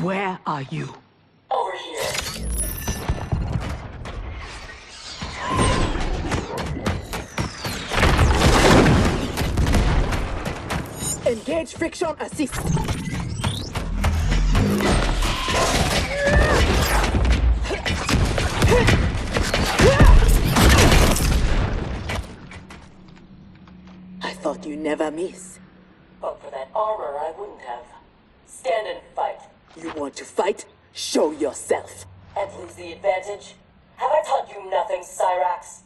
Where are you? Over here. Engage friction assist. I thought you never miss. But for that armor, I wouldn't have. Stand and fight. You want to fight? Show yourself. And lose the advantage? Have I taught you nothing, Cyrax?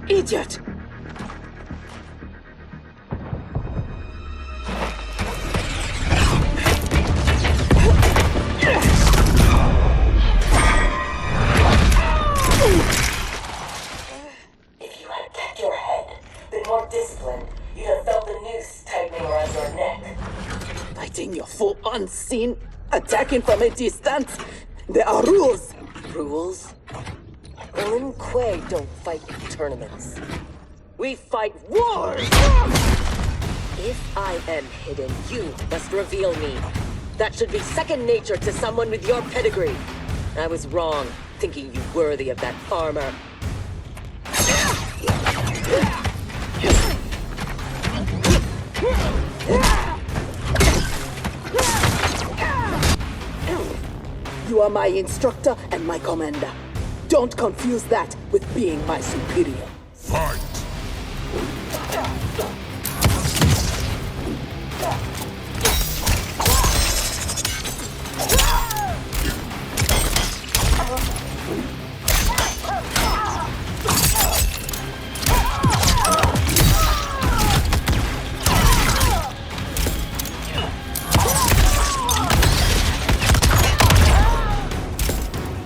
Idiot! If you had kept your head, been more disciplined, you'd have felt the noose tightening around your neck. Fighting your foe unseen, attacking from a distance. There are rules. Rules? Lin Kuei don't fight in tournaments. We fight wars! If I am hidden, you must reveal me. That should be second nature to someone with your pedigree. I was wrong, thinking you worthy of that armor. You are my instructor and my commander. Don't confuse that with being my superior. Fight!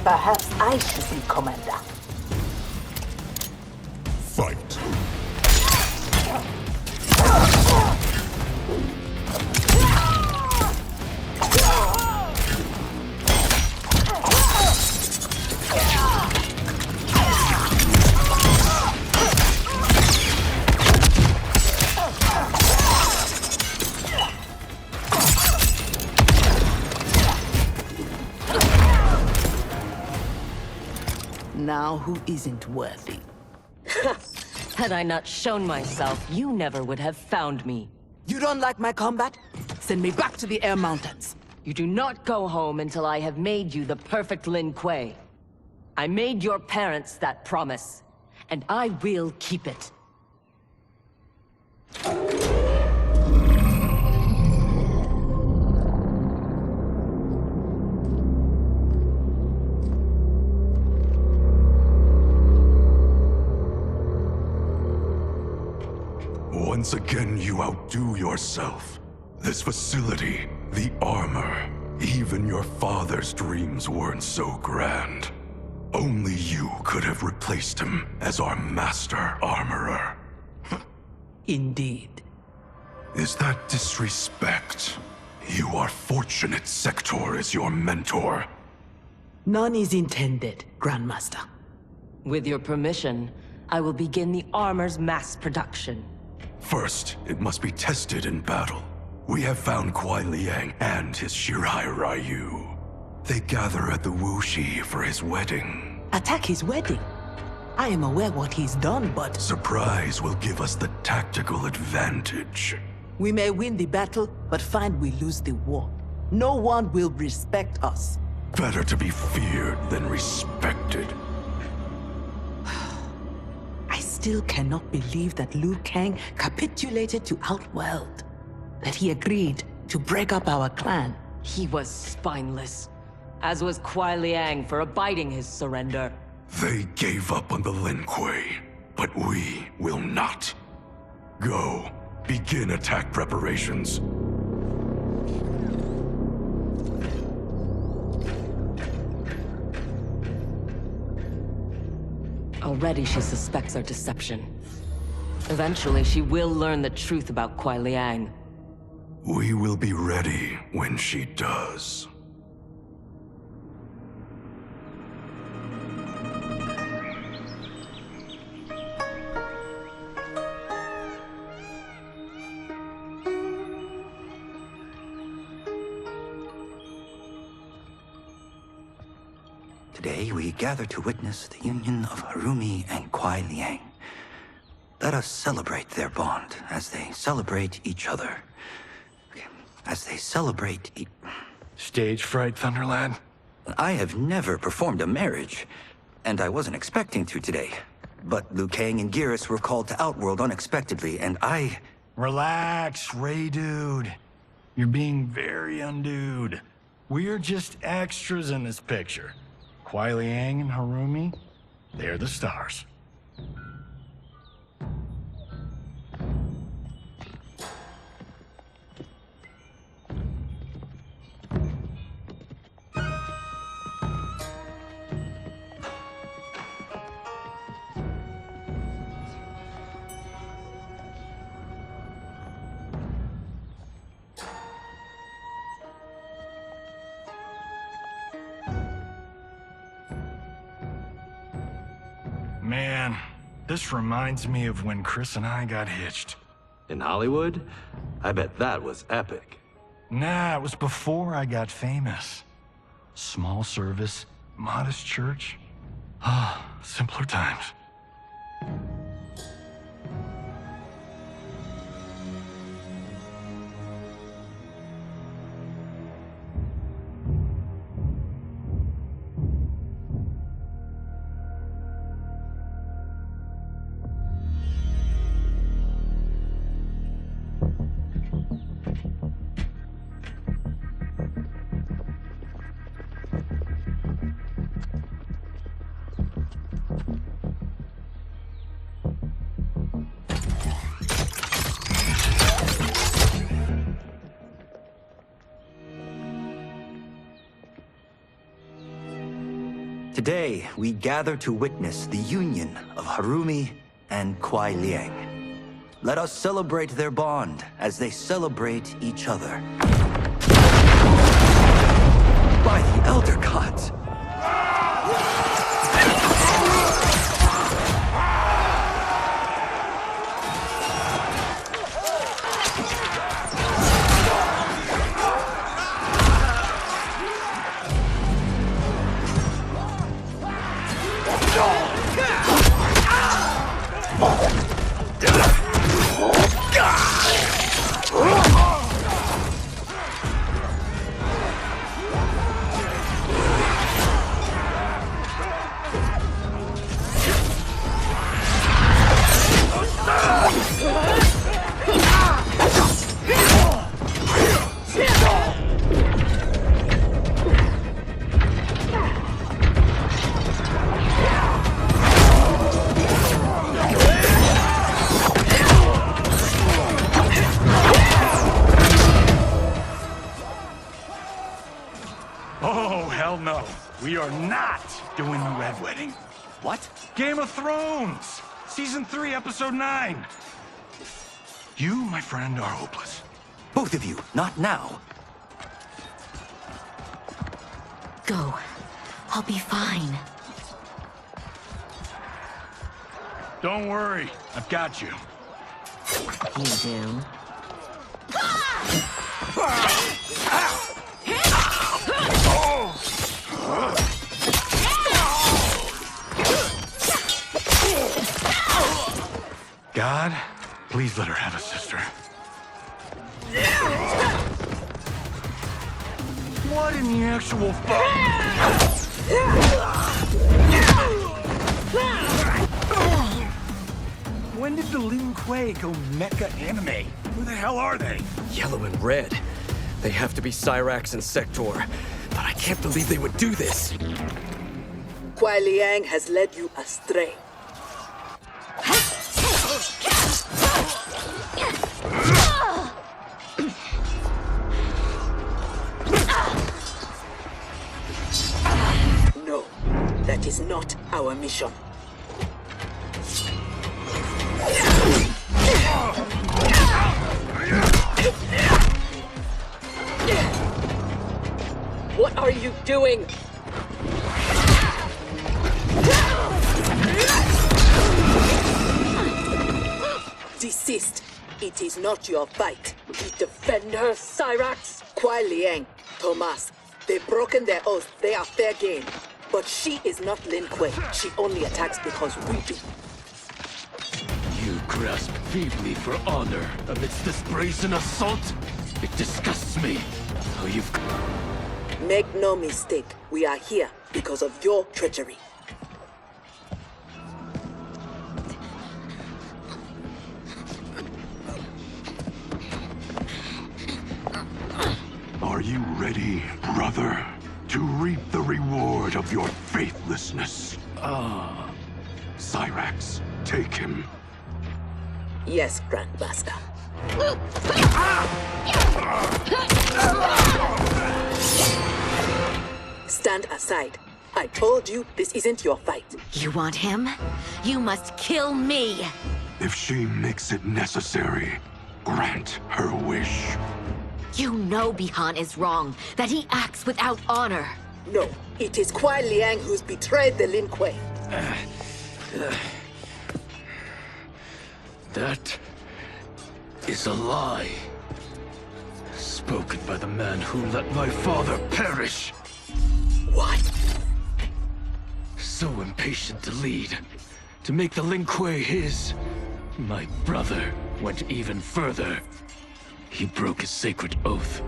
Perhaps I should be commander. Fight! Now who isn't worthy? Had I not shown myself, you never would have found me. You don't like my combat? Send me back to the Air Mountains. You do not go home until I have made you the perfect Lin Kuei. I made your parents that promise, and I will keep it. Once again, you outdo yourself. This facility, the armor, even your father's dreams weren't so grand. Only you could have replaced him as our master armorer. Indeed. Is that disrespect? You are fortunate Sector is your mentor. None is intended, Grandmaster. With your permission, I will begin the armor's mass production. First, it must be tested in battle. We have found Kuai Liang and his Shirai Ryu. They gather at the Wuxi for his wedding. Attack his wedding? I am aware what he's done, but... Surprise will give us the tactical advantage. We may win the battle, but find we lose the war. No one will respect us. Better to be feared than respected. I still cannot believe that Liu Kang capitulated to Outworld. That he agreed to break up our clan. He was spineless, as was Kuai Liang for abiding his surrender. They gave up on the Lin Kuei, but we will not. Go, begin attack preparations. Already she suspects our deception. Eventually, she will learn the truth about Kuai Liang. We will be ready when she does. Today we gather to witness the union of Harumi and Kuai Liang. Let us celebrate their bond as they celebrate each other. As they celebrate Stage fright, Thunderlad? I have never performed a marriage, and I wasn't expecting to today. But Liu Kang and Geras were called to Outworld unexpectedly, and I... Relax, Ray dude. You're being very undude. We're just extras in this picture. Kuai Liang and Harumi, they're the stars. Man, this reminds me of when Chris and I got hitched. In Hollywood? I bet that was epic. Nah, it was before I got famous. Small service, modest church. Ah, simpler times. Today, we gather to witness the union of Harumi and Kuai Liang. Let us celebrate their bond as they celebrate each other. By the Elder Gods! Oh, hell no. We are not doing the Red Wedding. What? Game of Thrones! Season 3, Episode 9. You, my friend, are hopeless. Both of you, not now. Go. I'll be fine. Don't worry, I've got you. You do? God, please let her have a sister. What in the actual fuck? When did the Lin Kuei go mecha anime? Who the hell are they? Yellow and red. They have to be Cyrax and Sector. But I can't believe they would do this. Kuai Liang has led you astray. No, that is not our mission. doing? Desist. It is not your fight. Defend her, Cyrax. Kuai Liang, Thomas. They've broken their oath. They are fair game. But she is not Lin Kuei. She only attacks because we do. You grasp feebly for honor amidst this brazen assault? It disgusts me how you've... Make no mistake. We are here because of your treachery. Are you ready, brother, to reap the reward of your faithlessness? Cyrax, take him. Yes, Grandmaster. Stand aside. I told you this isn't your fight. You want him? You must kill me! If she makes it necessary, grant her wish. You know Bihan is wrong, that he acts without honor. No, it is Kuai Liang who's betrayed the Lin Kuei. That is a lie. Spoken by the man who let my father perish. What? So impatient to lead, to make the Lin Kuei his. My brother went even further. He broke his sacred oath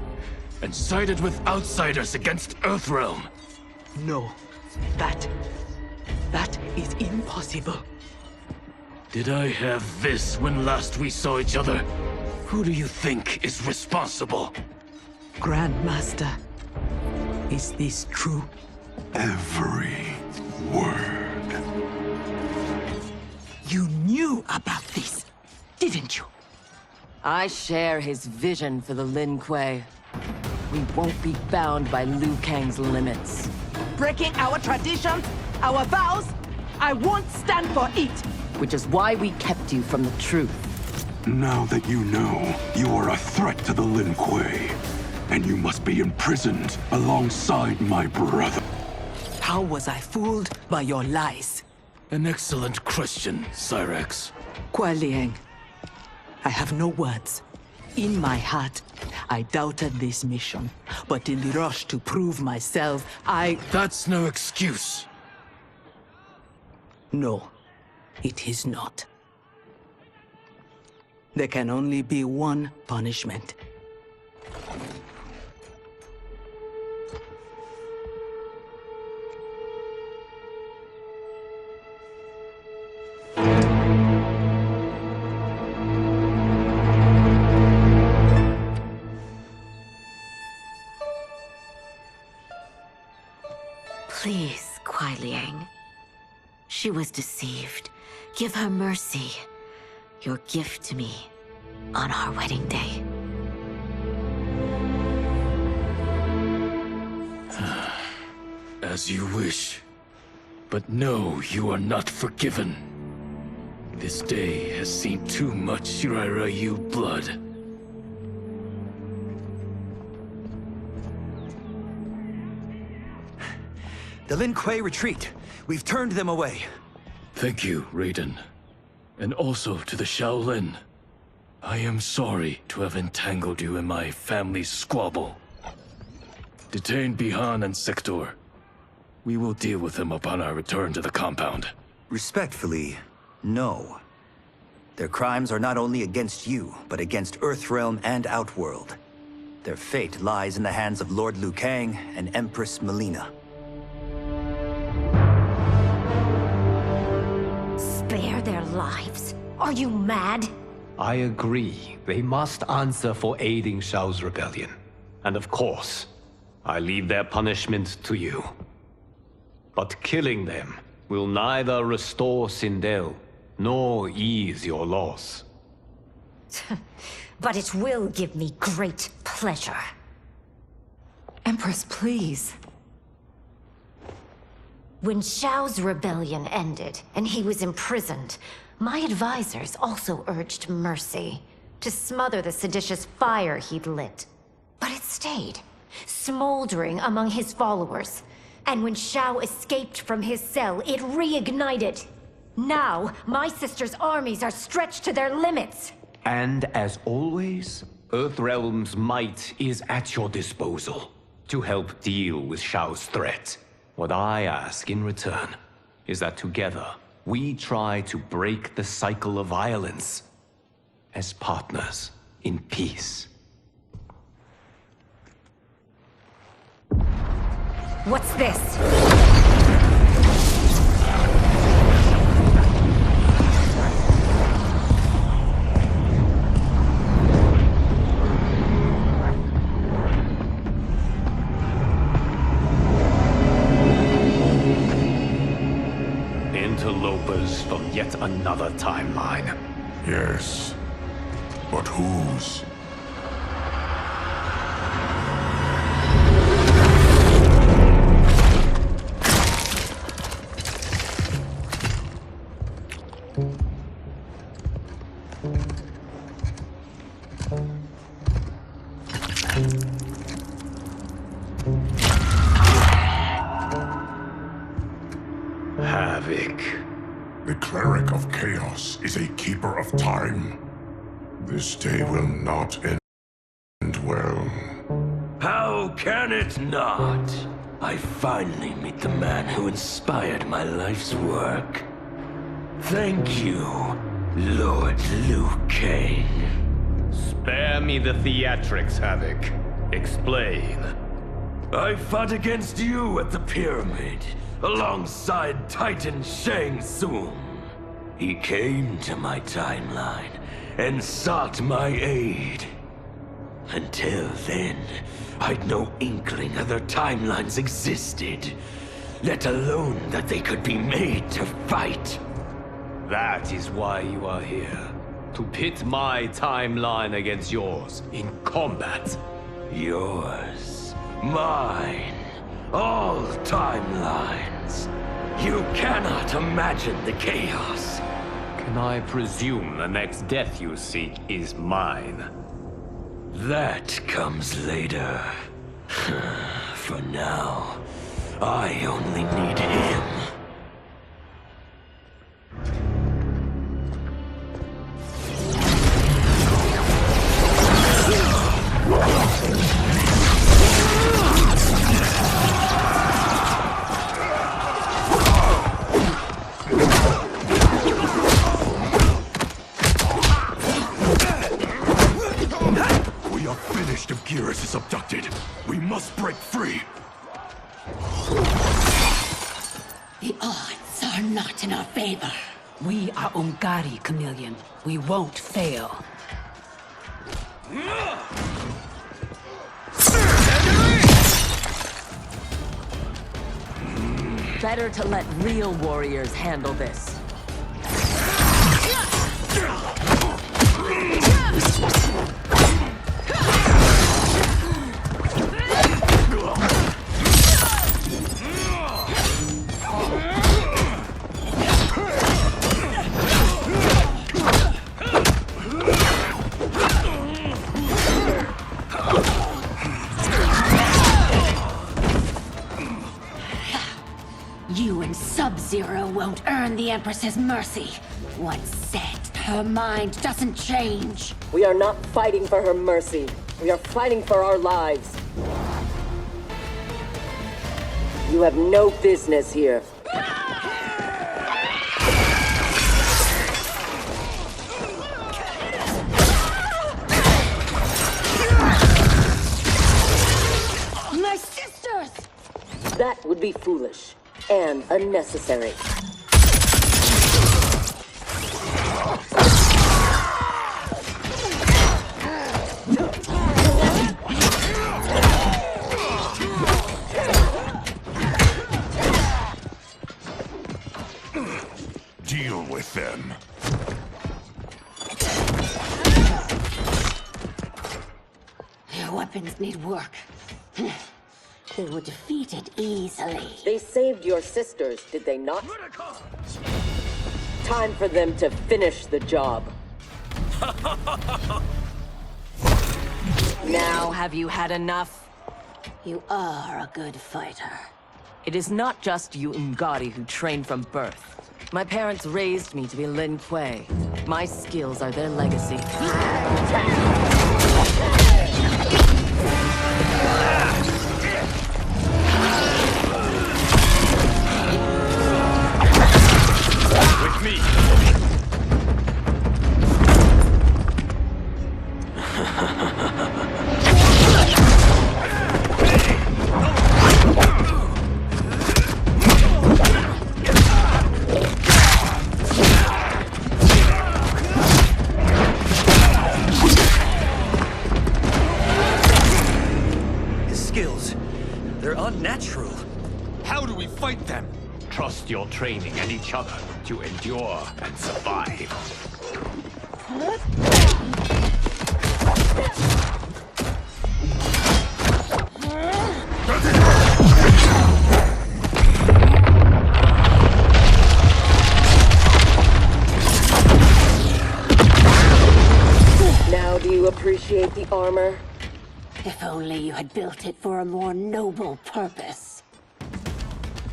and sided with outsiders against Earthrealm. No, that is impossible. Did I have this when last we saw each other? Who do you think is responsible? Grandmaster, is this true? Every word. You knew about this, didn't you? I share his vision for the Lin Kuei. We won't be bound by Liu Kang's limits. Breaking our traditions, our vows, I won't stand for it. Which is why we kept you from the truth. Now that you know, you are a threat to the Lin Kuei, and you must be imprisoned alongside my brother. How was I fooled by your lies? An excellent question, Cyrax. Kuai Liang, I have no words. In my heart, I doubted this mission, but in the rush to prove myself, That's no excuse. No, it is not. There can only be one punishment. Please, Kuai Liang. She was deceived. Give her mercy. Your gift to me on our wedding day. As you wish. But no, you are not forgiven. This day has seen too much Shirai Ryu blood. The Lin Kuei retreat. We've turned them away. Thank you, Raiden. And also to the Shaolin. I am sorry to have entangled you in my family's squabble. Detain Bihan and Sector. We will deal with them upon our return to the compound. Respectfully, no. Their crimes are not only against you, but against Earthrealm and Outworld. Their fate lies in the hands of Lord Liu Kang and Empress Melina. Spare their lives? Are you mad? I agree. They must answer for aiding Shao's rebellion. And of course, I leave their punishment to you. But killing them will neither restore Sindel, nor ease your loss. But it will give me great pleasure. Empress, please. When Shao's rebellion ended, and he was imprisoned, my advisors also urged mercy, to smother the seditious fire he'd lit. But it stayed, smoldering among his followers. And when Shao escaped from his cell, it reignited. Now, my sister's armies are stretched to their limits. And as always, Earthrealm's might is at your disposal to help deal with Shao's threat. What I ask in return is that together, we try to break the cycle of violence as partners in peace. What's this? Interlopers from yet another timeline. Yes. But whose? Havoc. The Cleric of Chaos is a keeper of time. This day will not end well. How can it not? I finally meet the man who inspired my life's work. Thank you, Lord Liu Kang. Spare me the theatrics, Havoc. Explain. I fought against you at the Pyramid, alongside Titan Shang Tsung. He came to my timeline and sought my aid. Until then, I'd no inkling other timelines existed, let alone that they could be made to fight. That is why you are here. To pit my timeline against yours in combat. Yours, mine, all timelines. You cannot imagine the chaos. Can I presume the next death you seek is mine? That comes later. For now, I only need him. If Geras is abducted, we must break free. The odds are not in our favor. We are Ungari, Chameleon. We won't fail. Better to let real warriors handle this. You and Sub-Zero won't earn the Empress's mercy. Once set, her mind doesn't change. We are not fighting for her mercy. We are fighting for our lives. You have no business here. My sisters! That would be foolish and unnecessary. Deal with them. Your weapons need work. They were defeated easily. They saved your sisters, did they not? Time for them to finish the job. Now have you had enough? You are a good fighter. It is not just you Ungari who train from birth. My parents raised me to be Lin Kuei. My skills are their legacy. With me! Unnatural. How do we fight them? Trust your training and each other to endure and survive. Now do you appreciate the armor? If only you had built it for a more noble purpose.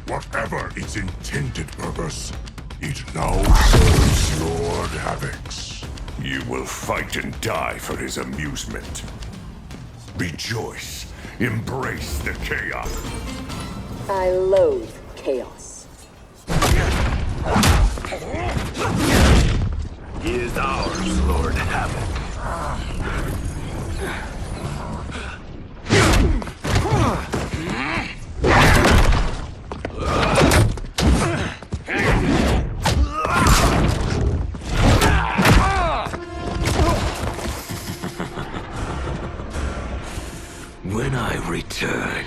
Whatever its intended purpose, it now serves Lord Havix. You will fight and die for his amusement. Rejoice. Embrace the chaos. I loathe chaos. He is ours, Lord Havoc. When I return,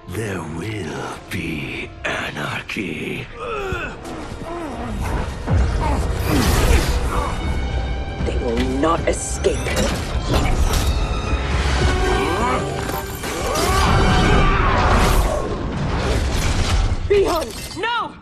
there will be anarchy. They will not escape. Bihun, no!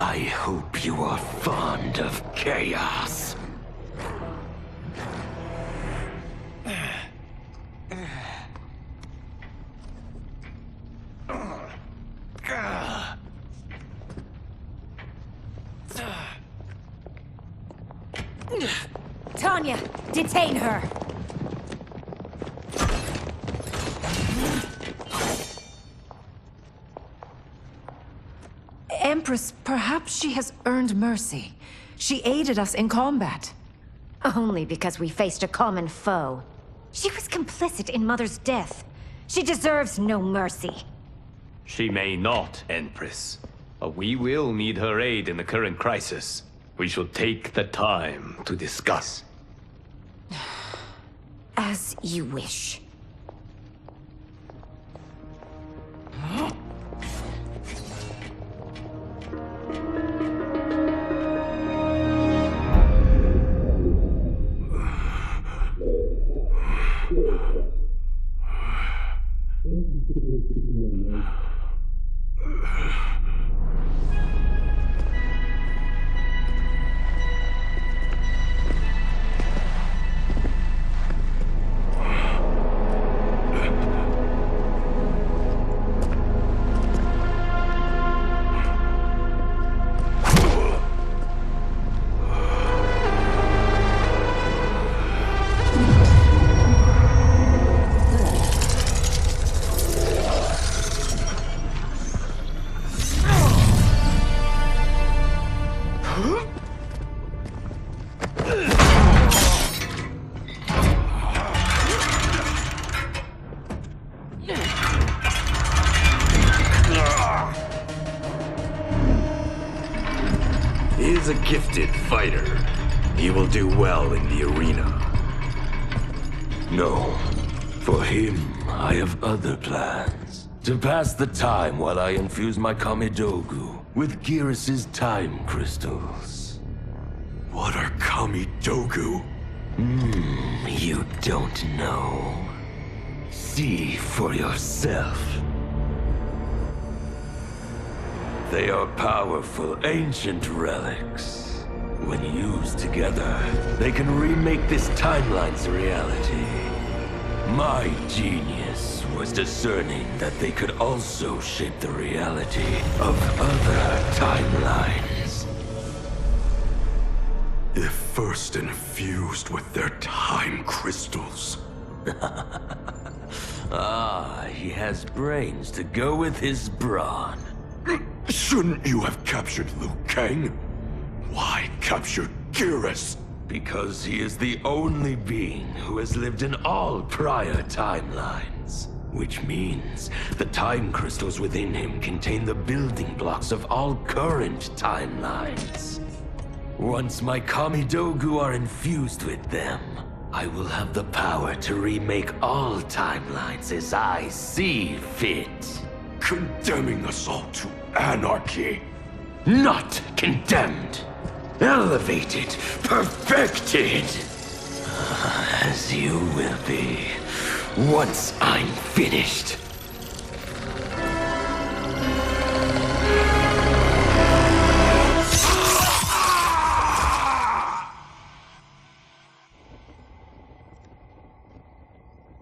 I hope you are fond of chaos. Tanya, detain her! Empress, perhaps she has earned mercy. She aided us in combat. Only because we faced a common foe. She was complicit in Mother's death. She deserves no mercy. She may not, Empress. But we will need her aid in the current crisis. We should take the time to discuss. As you wish. He is a gifted fighter. He will do well in the arena. No, for him, I have other plans. To pass the time while I infuse my Kamidogu with Geras' time crystals. What are Kamidogu? You don't know. See for yourself. They are powerful, ancient relics. When used together, they can remake this timeline's reality. My genius was discerning that they could also shape the reality of other timelines. If first infused with their time crystals. He has brains to go with his brawn. Shouldn't you have captured Liu Kang? Why capture Geras? Because he is the only being who has lived in all prior timelines. Which means the time crystals within him contain the building blocks of all current timelines. Once my Kamidogu are infused with them, I will have the power to remake all timelines as I see fit. Condemning us all to anarchy. Not condemned. Elevated, perfected. As you will be, once I'm finished.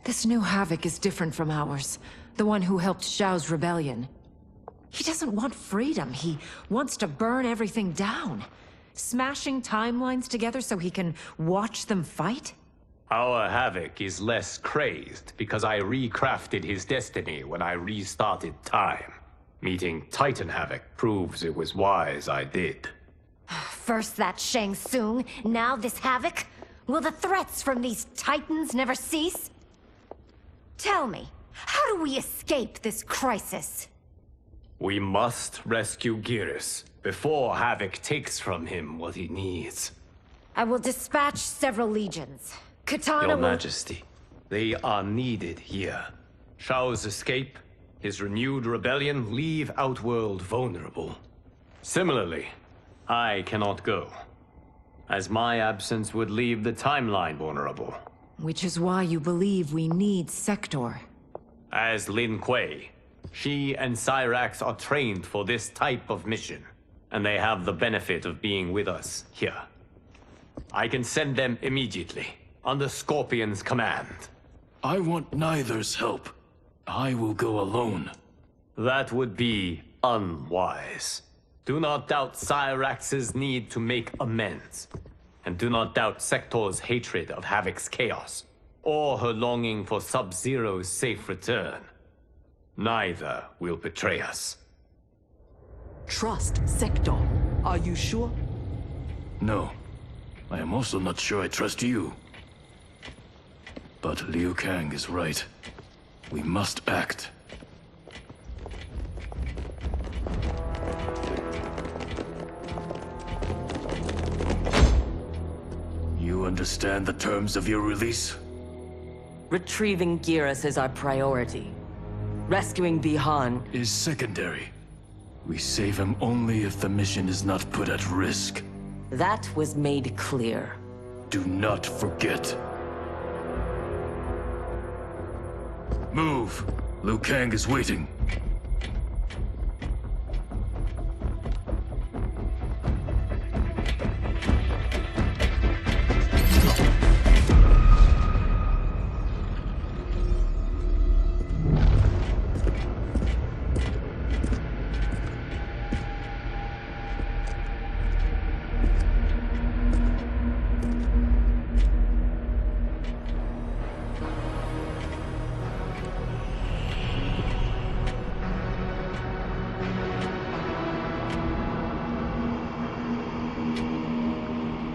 This new Havoc is different from ours. The one who helped Xiao's rebellion. He doesn't want freedom. He wants to burn everything down. Smashing timelines together so he can watch them fight? Our Havoc is less crazed because I recrafted his destiny when I restarted time. Meeting Titan Havoc proves it was wise I did. First that Shang Tsung, now this Havoc? Will the threats from these Titans never cease? Tell me, how do we escape this crisis? We must rescue Geras before Havoc takes from him what he needs. I will dispatch several legions. Katana Your will... Majesty, they are needed here. Shao's escape, his renewed rebellion leave Outworld vulnerable. Similarly, I cannot go, as my absence would leave the timeline vulnerable. Which is why you believe we need Sector. As Lin Kuei, she and Cyrax are trained for this type of mission, and they have the benefit of being with us here. I can send them immediately, under Scorpion's command. I want neither's help. I will go alone. That would be unwise. Do not doubt Cyrax's need to make amends. And do not doubt Sector's hatred of Havoc's chaos, or her longing for Sub-Zero's safe return. Neither will betray us. Trust Sector. Are you sure? No. I am also not sure I trust you. But Liu Kang is right. We must act. You understand the terms of your release? Retrieving Geras is our priority. Rescuing Bi-Han is secondary. We save him only if the mission is not put at risk. That was made clear. Do not forget. Move! Liu Kang is waiting.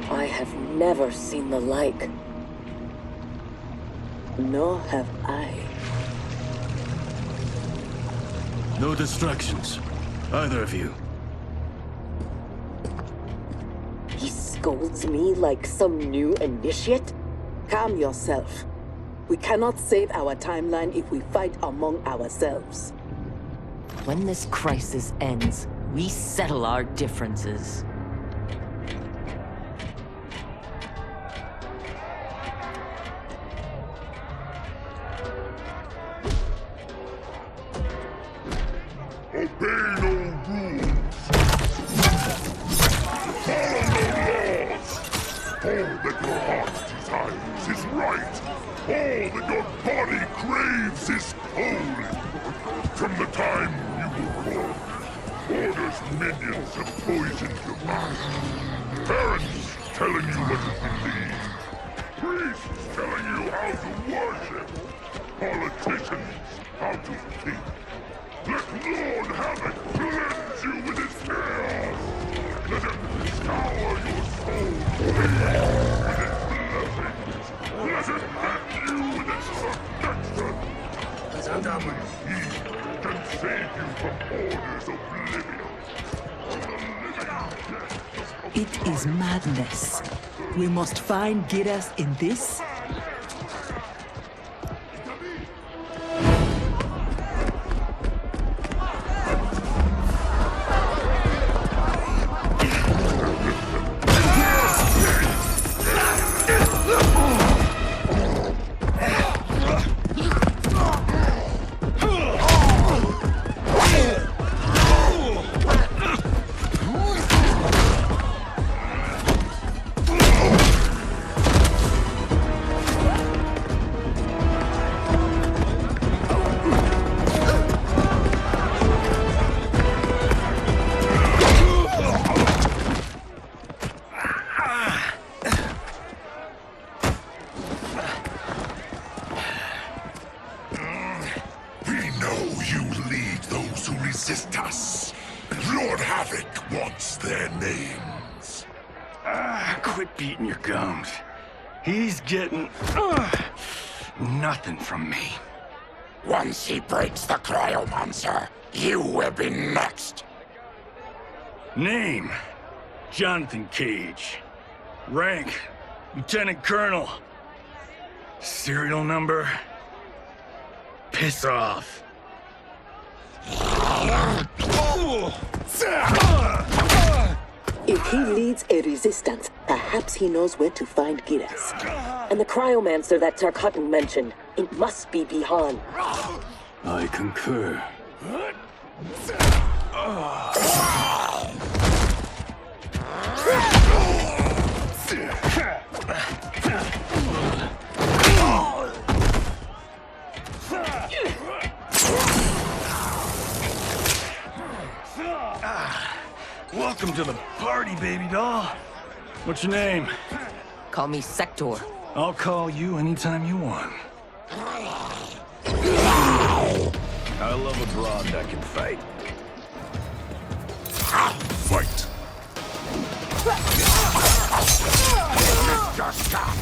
I have never seen the like. Nor have I. No distractions. Either of you. He scolds me like some new initiate? Calm yourself. We cannot save our timeline if we fight among ourselves. When this crisis ends, we settle our differences. Obey no rules. Follow no laws. All that your heart desires is right. All that your body craves is cold. From the time you were born, Order's minions have poisoned your mind. Parents telling you what to believe. Priests telling you how to worship. Politicians how to think. Let Lord Havoc cleanse you with his chaos! Let him scour your soul with his blessings! Let him hand you with his protection! Only he can save you from Order's oblivion! From the living death It is madness. We must find Giras in this. Resist us. Lord Havoc wants their names. Quit beating your gums. He's getting nothing from me. Once he breaks the cryomancer, you will be next. Name: Jonathan Cage. Rank: Lieutenant Colonel. Serial number: Piss off. If he leads a resistance, perhaps he knows where to find Giras. And the cryomancer that Tarkatan mentioned, it must be Bihan. I concur. Welcome to the party, baby doll. What's your name? Call me Sector. I'll call you anytime you want. I love a broad that can fight. Fight! Just stop!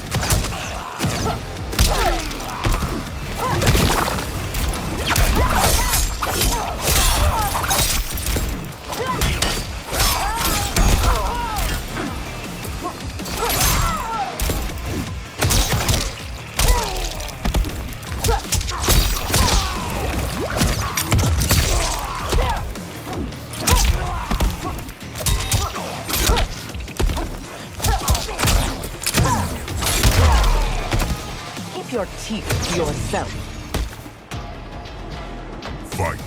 Keep your teeth to yourself. Fight!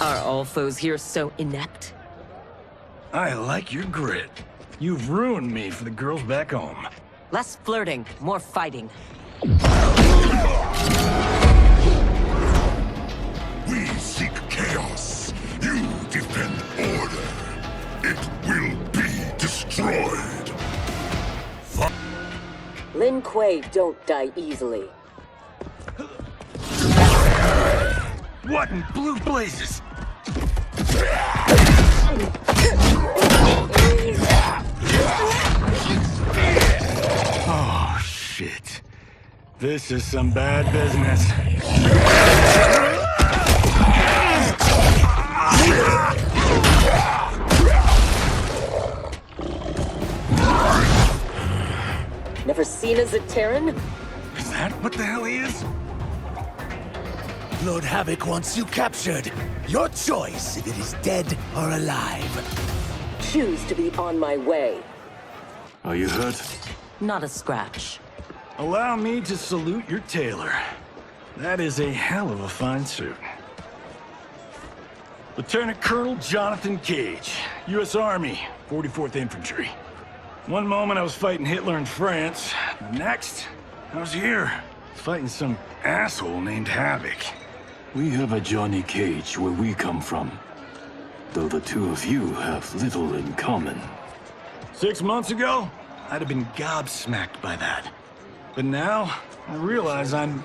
Are all foes here so inept? I like your grit. You've ruined me for the girls back home. Less flirting, more fighting. We seek chaos. You defend order. It will be destroyed. Lin Kuei don't die easily. What in blue blazes? Oh, shit. This is some bad business. Never seen as a Terran? Is that what the hell he is? Lord Havoc wants you captured. Your choice if it is dead or alive. Choose to be on my way. Are you hurt? Not a scratch. Allow me to salute your tailor. That is a hell of a fine suit. Lieutenant Colonel Jonathan Cage, U.S. Army, 44th Infantry. One moment I was fighting Hitler in France. The next, I was here, fighting some asshole named Havoc. We have a Johnny Cage where we come from. Though the two of you have little in common. 6 months ago, I'd have been gobsmacked by that. But now, I realize I'm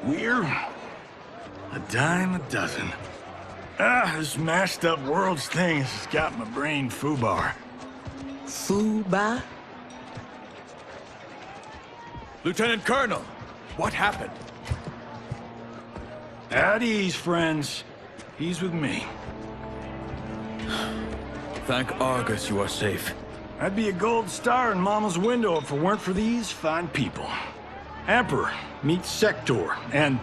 weird. A dime a dozen. This mashed up worlds thing has got my brain foobar. Fuba? Lieutenant Colonel, what happened? At ease, friends. He's with me. Thank Argus you are safe. I'd be a gold star in Mama's window if it weren't for these fine people. Emperor meets Sector, and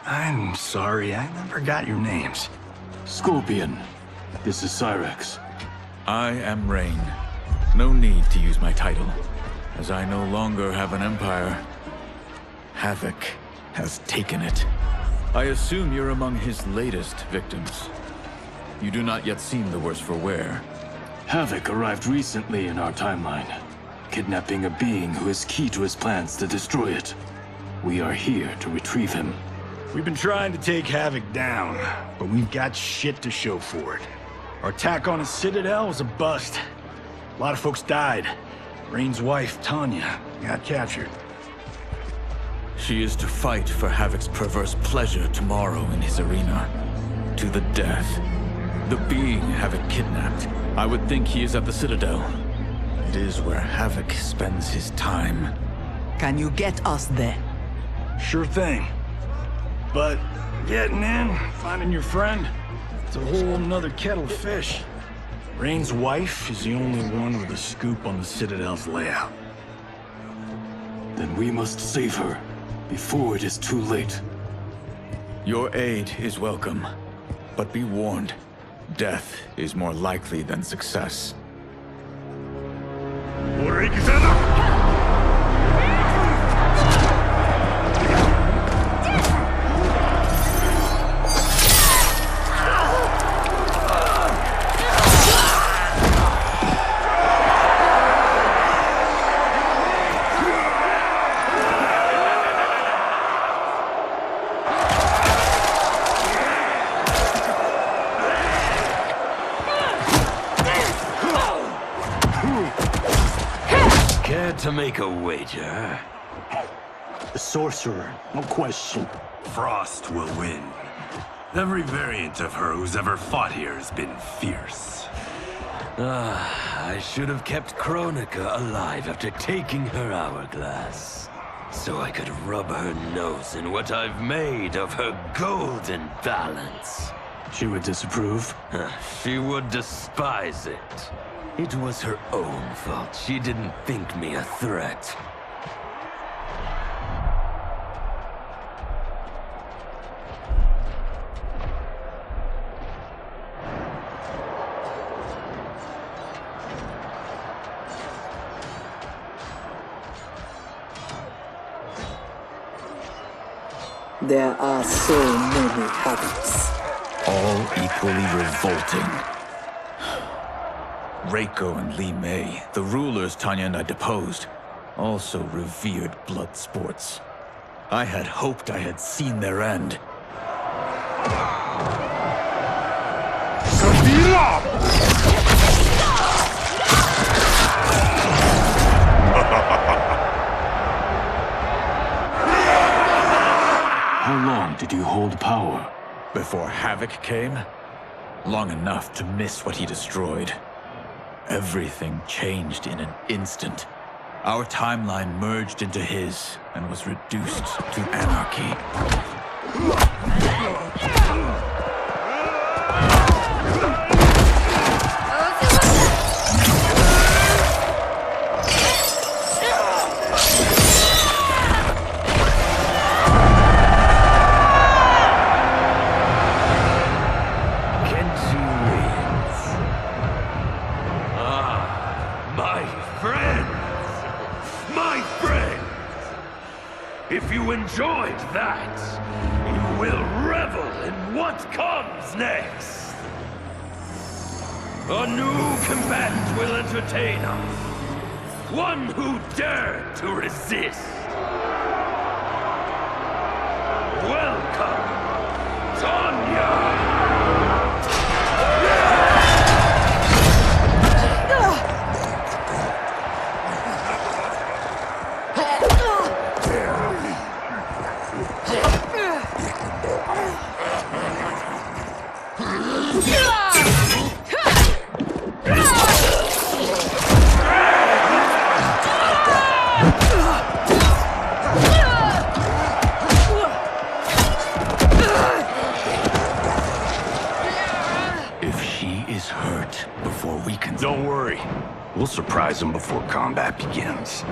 I'm sorry, I never got your names. Scorpion, this is Cyrax. I am Rain. No need to use my title, as I no longer have an empire. Havoc has taken it. I assume you're among his latest victims. You do not yet seem the worse for wear. Havoc arrived recently in our timeline, kidnapping a being who is key to his plans to destroy it. We are here to retrieve him. We've been trying to take Havoc down, but we've got shit to show for it. Our attack on his citadel was a bust. A lot of folks died. Rain's wife, Tanya, got captured. She is to fight for Havoc's perverse pleasure tomorrow in his arena. To the death. The being Havoc kidnapped. I would think he is at the Citadel. It is where Havoc spends his time. Can you get us there? Sure thing. But getting in, finding your friend, it's a whole nother kettle of fish. Rain's wife is the only one with a scoop on the Citadel's layout. Then we must save her, before it is too late. Your aid is welcome, but be warned, death is more likely than success. To make a wager? The sorcerer, no question. Frost will win. Every variant of her who's ever fought here has been fierce. I should have kept Kronika alive after taking her hourglass. So I could rub her nose in what I've made of her golden balance. She would disapprove? She would despise it. It was her own fault. She didn't think me a threat. There are so many Havocs. All equally revolting. Reiko and Li Mei, the rulers Tanya and I deposed, also revered blood sports. I had hoped I had seen their end. How did you hold power? Before Havoc came? Long enough to miss what he destroyed. Everything changed in an instant. Our timeline merged into his and was reduced to anarchy. If you enjoyed that, you will revel in what comes next. A new combatant will entertain us. One who dared to resist. Welcome, Tanya! Don't worry. We'll surprise them before combat begins.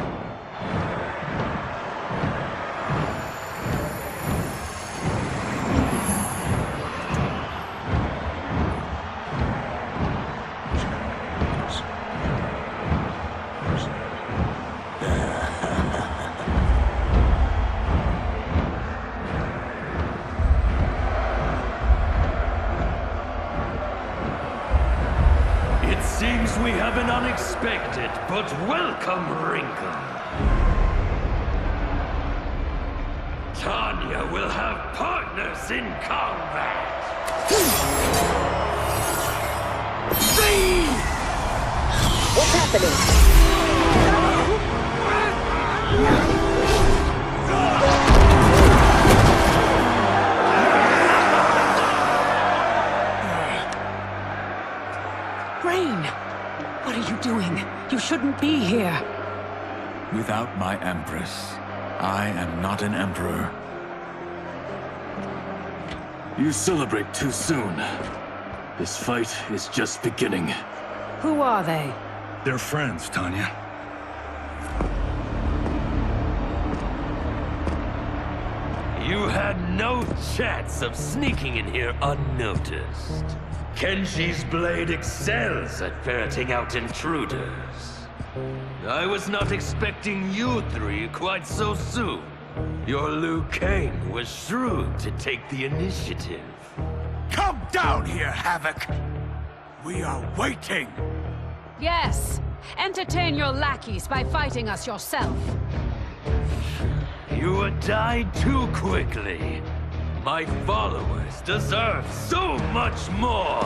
Seems we have an unexpected but welcome wrinkle. Tanya will have partners in combat. What's happening? Rain! What are you doing? You shouldn't be here. Without my Empress, I am not an Emperor. You celebrate too soon. This fight is just beginning. Who are they? They're friends, Tanya. You had no chance of sneaking in here unnoticed. Kenshi's blade excels at ferreting out intruders. I was not expecting you three quite so soon. Your Liu Kang was shrewd to take the initiative. Come down here, Havoc! We are waiting! Yes! Entertain your lackeys by fighting us yourself. You would die too quickly. My followers deserve so much more!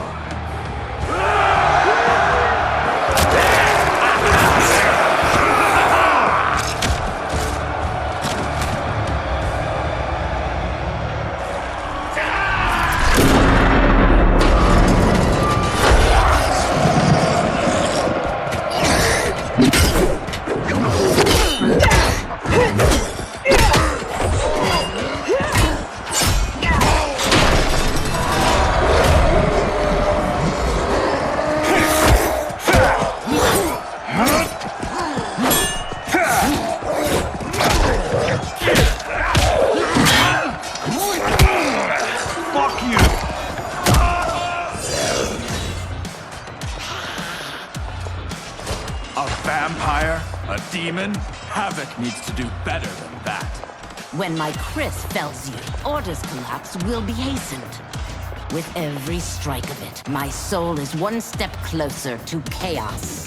Demon, Havoc needs to do better than that. When my Chris fells you, Order's collapse will be hastened. With every strike of it, my soul is one step closer to chaos.